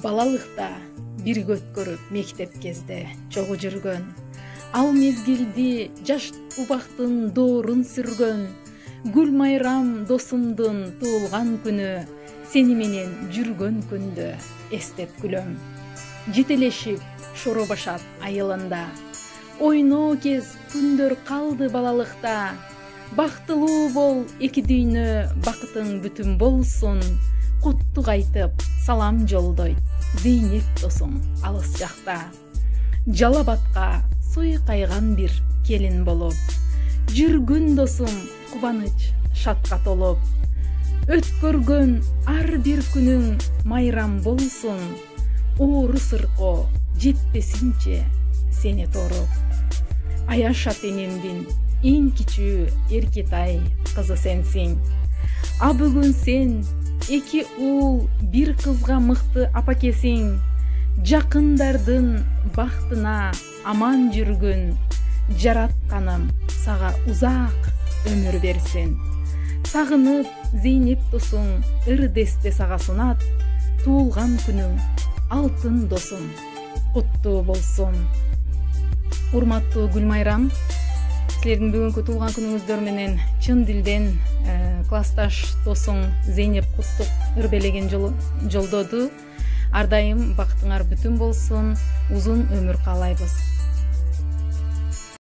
Балалыкта бирге өткөрүп мектеп кезде чогуу жүргөн, ал мезгилди жаш убактын доорун сүргөн, Гүл майрам досумдун туулган күнү, сени менен жүргөн күндө эстеп күлөм. Жетелешип шоро башат айылында, ойноо кез күндөр калды балалыкта. Бактылуу бол эки дүйнө, бакытың бүтүн болсун. Куттук айтып салам жолдойт Зейнеп досуң алыс жакта. Жалабатка сойкайган бир келин болуп, жүргүн досум кубаныч шатка толуп. Өткөргөн ар бир күнүң майрам болсун, оору сырко жетпесинче сени торуп. Аяшат энемдин эң кичүү Эркетай кызы сенсиң. А бүгүн сен эки уул бир кызга мыкты апакесиң. Жакындардын бактына аман жүргүн, жаратканым сага узак өмүр берсин. Сагынып Зейнеп досуң ыр-десте сага сунат, туулган күнүң алтын досум куттуу болсун. Урматтуу Гүлмайрам, силердин бүгүнкү туулган күнүңүздөр менен чын дилден классташ досуң Зейнеп куттук ыр белеген жолдоду. Ар дайым бактыңар бүтүн болсун, узун өмүр каалайбыз.